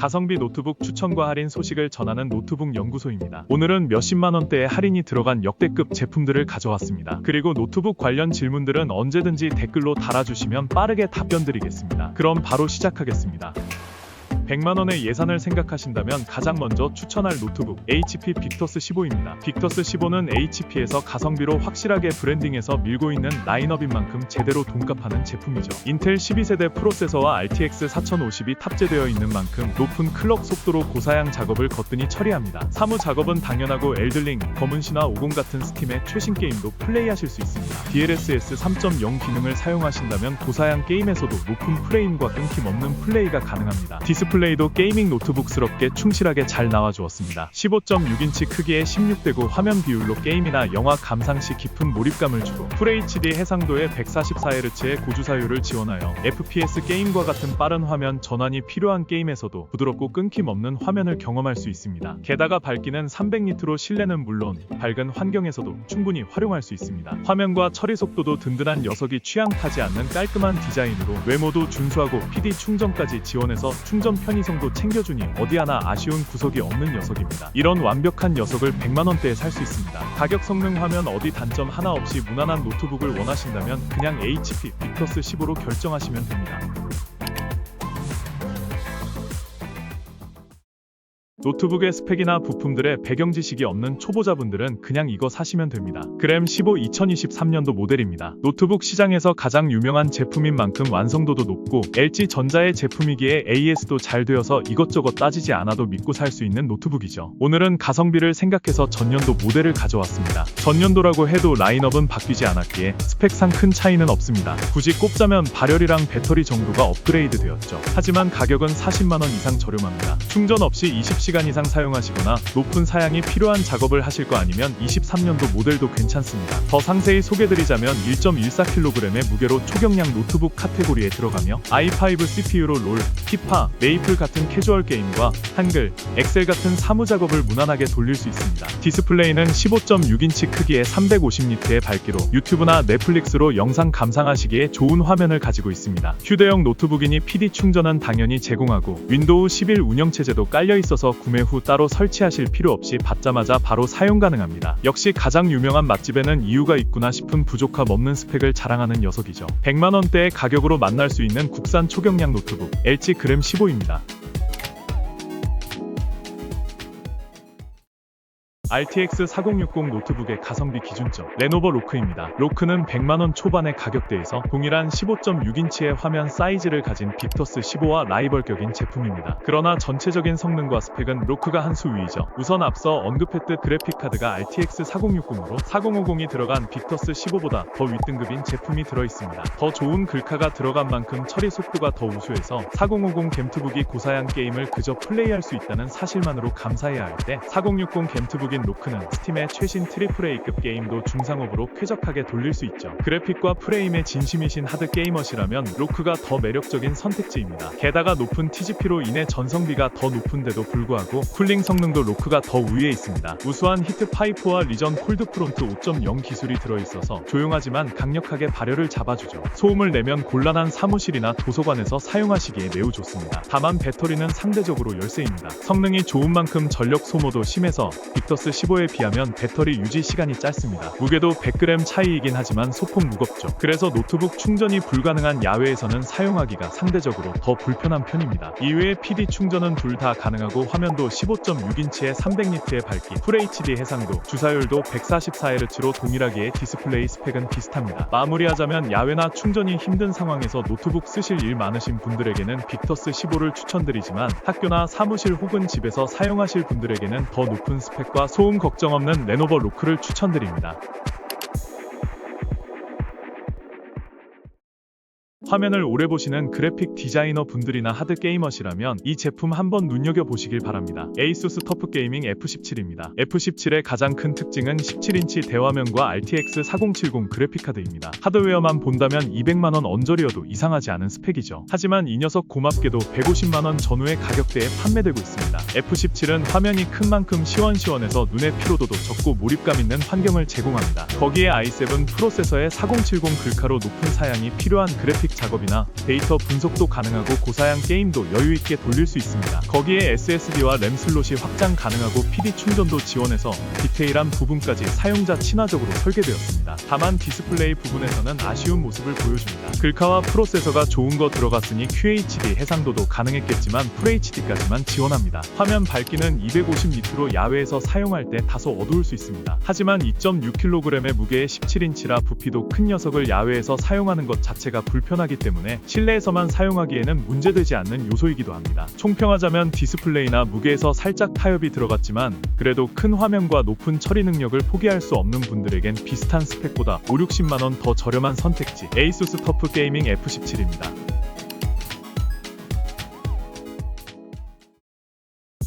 가성비 노트북 추천과 할인 소식을 전하는 노트북 연구소입니다. 오늘은 몇십만 원대의 할인이 들어간 역대급 제품들을 가져왔습니다. 그리고 노트북 관련 질문들은 언제든지 댓글로 달아주시면 빠르게 답변 드리겠습니다. 그럼 바로 시작하겠습니다. 100만원의 예산을 생각하신다면 가장 먼저 추천할 노트북 HP 빅터스 15입니다. 빅터스 15는 HP에서 가성비로 확실하게 브랜딩해서 밀고 있는 라인업인 만큼 제대로 돈값하는 제품이죠. 인텔 12세대 프로세서와 RTX 4050이 탑재되어 있는 만큼 높은 클럭 속도로 고사양 작업을 거뜬히 처리합니다. 사무 작업은 당연하고 엘들링, 검은신화 50 같은 스팀의 최신 게임도 플레이하실 수 있습니다. DLSS 3.0 기능을 사용하신다면 고사양 게임에서도 높은 프레임과 끊김없는 플레이가 가능합니다. 디스플레이도 게이밍 노트북스럽게 충실하게 잘 나와주었습니다. 15.6인치 크기의 16:9 화면 비율로 게임이나 영화 감상 시 깊은 몰입감을 주고 FHD 해상도의 144Hz의 고주사율을 지원하여 FPS 게임과 같은 빠른 화면 전환이 필요한 게임에서도 부드럽고 끊김없는 화면을 경험할 수 있습니다. 게다가 밝기는 300니트로 실내는 물론 밝은 환경에서도 충분히 활용할 수 있습니다. 화면과 처리 속도도 든든한 녀석이 취향 타지 않는 깔끔한 디자인으로 외모도 준수하고 PD 충전까지 지원해서 충전 편의성도 챙겨주니 어디 하나 아쉬운 구석이 없는 녀석입니다. 이런 완벽한 녀석을 100만원대에 살 수 있습니다. 가격, 성능, 화면 어디 단점 하나 없이 무난한 노트북을 원하신다면 그냥 HP 빅터스 15로 결정하시면 됩니다. 노트북의 스펙이나 부품들의 배경 지식이 없는 초보자분들은 그냥 이거 사시면 됩니다. 그램 15 2023년도 모델입니다. 노트북 시장에서 가장 유명한 제품인 만큼 완성도도 높고 LG전자의 제품이기에 AS도 잘 되어서 이것저것 따지지 않아도 믿고 살 수 있는 노트북이죠. 오늘은 가성비를 생각해서 전년도 모델을 가져왔습니다. 전년도라고 해도 라인업은 바뀌지 않았기에 스펙상 큰 차이는 없습니다. 굳이 꼽자면 발열이랑 배터리 정도가 업그레이드 되었죠. 하지만 가격은 40만원 이상 저렴합니다. 충전 없이 20시간 이상 사용하시거나 높은 사양이 필요한 작업을 하실 거 아니면 23년도 모델도 괜찮습니다. 더 상세히 소개드리자면 1.14kg의 무게로 초경량 노트북 카테고리에 들어가며 i5 CPU로 롤, 피파, 메이플 같은 캐주얼 게임과 한글, 엑셀 같은 사무 작업을 무난하게 돌릴 수 있습니다. 디스플레이는 15.6인치 크기의 350니트의 밝기로 유튜브나 넷플릭스로 영상 감상하시기에 좋은 화면을 가지고 있습니다. 휴대용 노트북이니 PD 충전은 당연히 제공하고 윈도우 11 운영체제도 깔려 있어서 구매 후 따로 설치하실 필요 없이 받자마자 바로 사용 가능합니다. 역시 가장 유명한 맛집에는 이유가 있구나 싶은 부족함 없는 스펙을 자랑하는 녀석이죠. 100만원대의 가격으로 만날 수 있는 국산 초경량 노트북 LG 그램 15입니다. RTX 4060 노트북의 가성비 기준점 레노버 로크입니다. 로크는 100만원 초반의 가격대에서 동일한 15.6인치의 화면 사이즈를 가진 빅터스 15와 라이벌격인 제품입니다. 그러나 전체적인 성능과 스펙은 로크가 한 수 위이죠. 우선 앞서 언급했듯 그래픽카드가 RTX 4060으로 4050이 들어간 빅터스 15보다 더 윗등급인 제품이 들어있습니다. 더 좋은 글카가 들어간 만큼 처리 속도가 더 우수해서 4050 겜투북이 고사양 게임을 그저 플레이할 수 있다는 사실만으로 감사해야 할 때 4060 겜투북인 로크는 스팀의 최신 AAA급 게임도 중상업으로 쾌적하게 돌릴 수 있죠. 그래픽과 프레임에 진심이신 하드 게이머시라면 로크가 더 매력적인 선택지입니다. 게다가 높은 TGP로 인해 전성비가 더 높은데도 불구하고 쿨링 성능도 로크가 더 우위에 있습니다. 우수한 히트 파이프와 리전 콜드 프론트 5.0 기술이 들어있어서 조용하지만 강력하게 발열을 잡아주죠. 소음을 내면 곤란한 사무실이나 도서관에서 사용하시기에 매우 좋습니다. 다만 배터리는 상대적으로 열세입니다. 성능이 좋은 만큼 전력 소모도 심해서 빅터스 15에 비하면 배터리 유지 시간이 짧습니다. 무게도 100g 차이이긴 하지만 소폭 무겁죠. 그래서 노트북 충전이 불가능한 야외에서는 사용하기가 상대적으로 더 불편한 편입니다. 이외에 PD 충전은 둘 다 가능하고 화면도 15.6인치의 300니트의 밝기, FHD 해상도, 주사율도 144Hz로 동일하기에 디스플레이 스펙은 비슷합니다. 마무리하자면 야외나 충전이 힘든 상황에서 노트북 쓰실 일 많으신 분들에게는 빅터스 15를 추천드리지만 학교나 사무실 혹은 집에서 사용하실 분들에게는 더 높은 스펙과 소음 걱정 없는 레노버 로크를 추천드립니다. 화면을 오래 보시는 그래픽 디자이너 분들이나 하드 게이머시라면 이 제품 한번 눈여겨보시길 바랍니다. 에이수스 터프 게이밍 F17입니다. F17의 가장 큰 특징은 17인치 대화면과 RTX 4070 그래픽카드입니다. 하드웨어만 본다면 200만원 언저리여도 이상하지 않은 스펙이죠. 하지만 이 녀석 고맙게도 150만원 전후의 가격대에 판매되고 있습니다. F17은 화면이 큰 만큼 시원시원해서 눈의 피로도도 적고 몰입감 있는 환경을 제공합니다. 거기에 i7 프로세서의 4070 글카로 높은 사양이 필요한 그래픽 작업이나 데이터 분석도 가능하고 고사양 게임도 여유있게 돌릴 수 있습니다. 거기에 SSD와 램 슬롯이 확장 가능하고 PD 충전도 지원해서 디테일한 부분까지 사용자 친화적으로 설계되었습니다. 다만 디스플레이 부분에서는 아쉬운 모습을 보여줍니다. 글카와 프로세서가 좋은 거 들어갔으니 QHD 해상도도 가능했겠지만 FHD까지만 지원합니다. 화면 밝기는 250니트로 야외에서 사용할 때 다소 어두울 수 있습니다. 하지만 2.6kg의 무게의 17인치라 부피도 큰 녀석을 야외에서 사용하는 것 자체가 불편하기 때문에 실내에서만 사용하기에는 문제되지 않는 요소이기도 합니다. 총평하자면 디스플레이나 무게에서 살짝 타협이 들어갔지만 그래도 큰 화면과 높은 처리 능력을 포기할 수 없는 분들에겐 비슷한 스펙보다 5-60만원 더 저렴한 선택지 ASUS 터프 게이밍 F17입니다.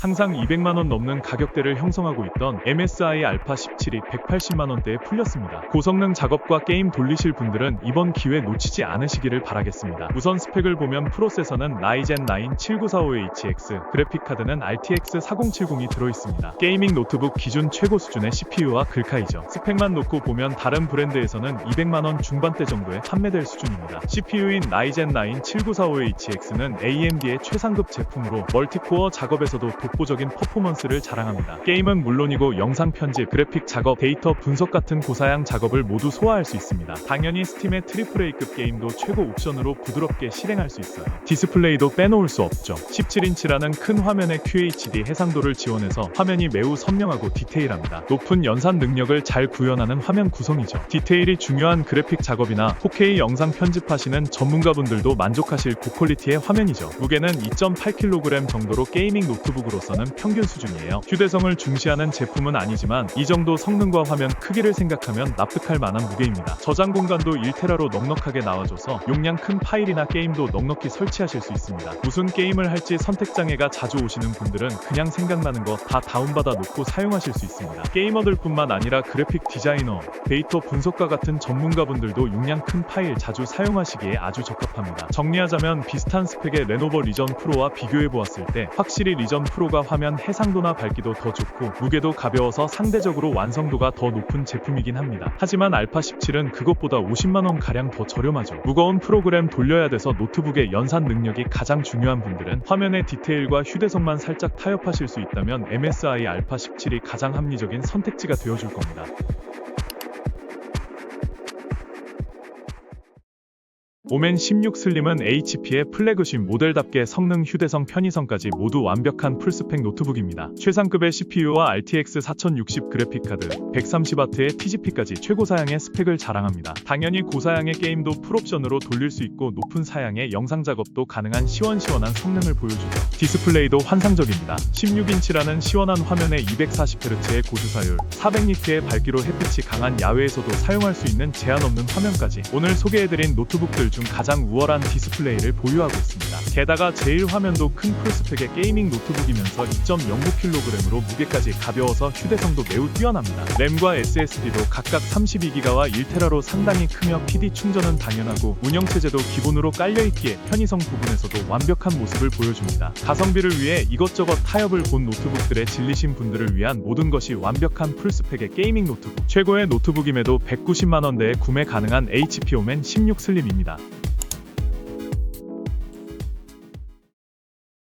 항상 200만원 넘는 가격대를 형성하고 있던 MSI 알파 17이 180만원대에 풀렸습니다. 고성능 작업과 게임 돌리실 분들은 이번 기회 놓치지 않으시기를 바라겠습니다. 우선 스펙을 보면 프로세서는 라이젠 9 7945HX, 그래픽카드는 RTX 4070이 들어있습니다. 게이밍 노트북 기준 최고 수준의 CPU와 글카이죠. 스펙만 놓고 보면 다른 브랜드에서는 200만원 중반대 정도에 판매될 수준입니다. CPU인 라이젠 9 7945HX는 AMD의 최상급 제품으로 멀티코어 작업에서도 독보적인 퍼포먼스를 자랑합니다. 게임은 물론이고 영상 편집, 그래픽 작업, 데이터 분석 같은 고사양 작업을 모두 소화할 수 있습니다. 당연히 스팀의 AAA급 게임도 최고 옵션으로 부드럽게 실행할 수 있어요. 디스플레이도 빼놓을 수 없죠. 17인치라는 큰 화면의 QHD 해상도를 지원해서 화면이 매우 선명하고 디테일합니다. 높은 연산 능력을 잘 구현하는 화면 구성이죠. 디테일이 중요한 그래픽 작업이나 4K 영상 편집하시는 전문가분들도 만족하실 고퀄리티의 화면이죠. 무게는 2.8kg 정도로 게이밍 노트북으로서는 평균 수준이에요. 휴대성을 중시하는 제품은 아니지만 이 정도 성능과 화면 크기를 생각하면 납득할 만한 무게입니다. 저장 공간도 1테라로 넉넉하게 나와줘서 용량 큰 파일이나 게임도 넉넉히 설치하실 수 있습니다. 무슨 게임을 할지 선택장애가 자주 오시는 분들은 그냥 생각나는 거 다 다운받아 놓고 사용하실 수 있습니다. 게이머들 뿐만 아니라 그래픽 디자이너, 데이터 분석가 같은 전문가분들도 용량 큰 파일 자주 사용하시기에 아주 적합합니다. 정리하자면 비슷한 스펙의 레노버 리전 프로와 비교해보았을 때 확실히 리전 프로가 화면 해상도나 밝기도 더 좋고 무게도 가벼워서 상대적으로 완성도가 더 높은 제품이긴 합니다. 하지만 알파 17은 그것보다 50만원 가량 더 저렴하죠. 무거운 프로그램 돌려야 돼서 노트북의 연산 능력이 가장 중요한 분들은 화면의 디테일과 휴대성만 살짝 타협하실 수 있다면 MSI 알파 17이 가장 합리적인 선택지가 되어줄 겁니다. 오멘 16 슬림은 HP의 플래그십 모델답게 성능, 휴대성, 편의성까지 모두 완벽한 풀스펙 노트북입니다. 최상급의 CPU와 RTX 4060 그래픽카드, 130W의 TGP까지 최고 사양의 스펙을 자랑합니다. 당연히 고사양의 게임도 풀옵션으로 돌릴 수 있고 높은 사양의 영상 작업도 가능한 시원시원한 성능을 보여주죠. 디스플레이도 환상적입니다. 16인치라는 시원한 화면에 240Hz의 고주사율, 400니트의 밝기로 햇빛이 강한 야외에서도 사용할 수 있는 제한 없는 화면까지 오늘 소개해드린 노트북들 중 가장 우월한 디스플레이를 보유하고 있습니다. 게다가 제일 화면도 큰 풀스펙의 게이밍 노트북이면서 2.09kg으로 무게까지 가벼워서 휴대성도 매우 뛰어납니다. 램과 SSD도 각각 32기가와 1테라로 상당히 크며 PD 충전은 당연하고 운영체제도 기본으로 깔려있기에 편의성 부분에서도 완벽한 모습을 보여줍니다. 가성비를 위해 이것저것 타협을 본 노트북들에 질리신 분들을 위한 모든 것이 완벽한 풀스펙의 게이밍 노트북. 최고의 노트북임에도 190만원대에 구매 가능한 HP 오멘 16 슬림입니다.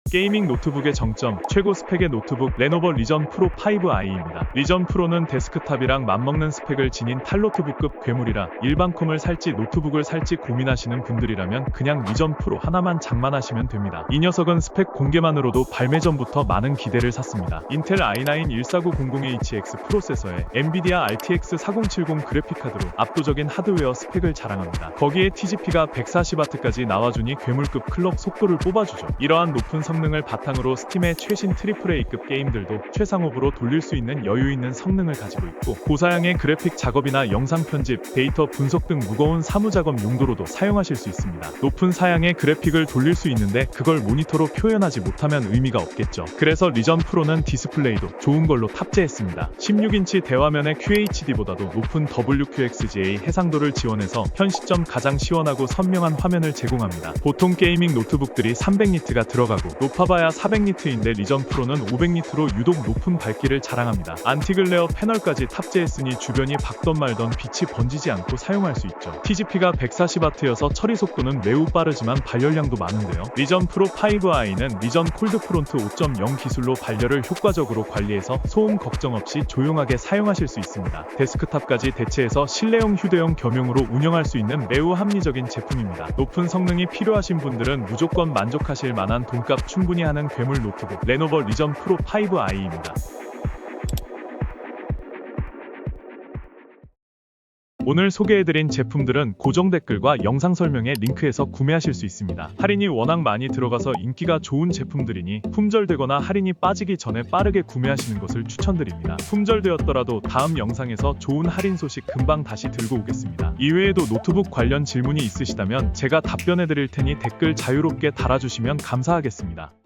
게이밍 노트북의 정점, 최고 스펙의 노트북 레노버 리전 프로 5i입니다. 리전 프로는 데스크탑이랑 맞먹는 스펙을 지닌 탈노트북급 괴물이라 일반컴을 살지 노트북을 살지 고민하시는 분들이라면 그냥 리전 프로 하나만 장만하시면 됩니다. 이 녀석은 스펙 공개만으로도 발매 전부터 많은 기대를 샀습니다. 인텔 i9 14900HX 프로세서에 엔비디아 RTX 4070 그래픽카드로 압도적인 하드웨어 스펙을 자랑합니다. 거기에 TGP가 140W까지 나와주니 괴물급 클럭 속도를 뽑아주죠. 이러한 높은 성능을 바탕으로 스팀의 최신 AAA급 게임들도 최상업으로 돌릴 수 있는 여유있는 성능을 가지고 있고 고사양의 그래픽 작업이나 영상 편집, 데이터 분석 등 무거운 사무작업 용도로도 사용하실 수 있습니다. 높은 사양의 그래픽을 돌릴 수 있는데 그걸 모니터로 표현하지 못하면 의미가 없겠죠. 그래서 리전 프로는 디스플레이도 좋은 걸로 탑재했습니다. 16인치 대화면의 QHD보다도 높은 WQXGA 해상도를 지원해서 현 시점 가장 시원하고 선명한 화면을 제공합니다. 보통 게이밍 노트북들이 300니트가 들어가고 높아봐야 400니트인데 리전 프로는 500니트로 유독 높은 밝기를 자랑합니다. 안티글레어 패널까지 탑재했으니 주변이 밝던 말던 빛이 번지지 않고 사용할 수 있죠. TGP가 140W여서 처리 속도는 매우 빠르지만 발열량도 많은데요. 리전 프로 5i는 리전 콜드 프론트 5.0 기술로 발열을 효과적으로 관리해서 소음 걱정 없이 조용하게 사용하실 수 있습니다. 데스크탑까지 대체해서 실내용 휴대용 겸용으로 운영할 수 있는 매우 합리적인 제품입니다. 높은 성능이 필요하신 분들은 무조건 만족하실 만한 돈값 충분히 하는 괴물 노트북 레노버 리전 프로 5i입니다. 오늘 소개해드린 제품들은 고정 댓글과 영상 설명에 링크해서 구매하실 수 있습니다. 할인이 워낙 많이 들어가서 인기가 좋은 제품들이니 품절되거나 할인이 빠지기 전에 빠르게 구매하시는 것을 추천드립니다. 품절되었더라도 다음 영상에서 좋은 할인 소식 금방 다시 들고 오겠습니다. 이외에도 노트북 관련 질문이 있으시다면 제가 답변해드릴 테니 댓글 자유롭게 달아주시면 감사하겠습니다.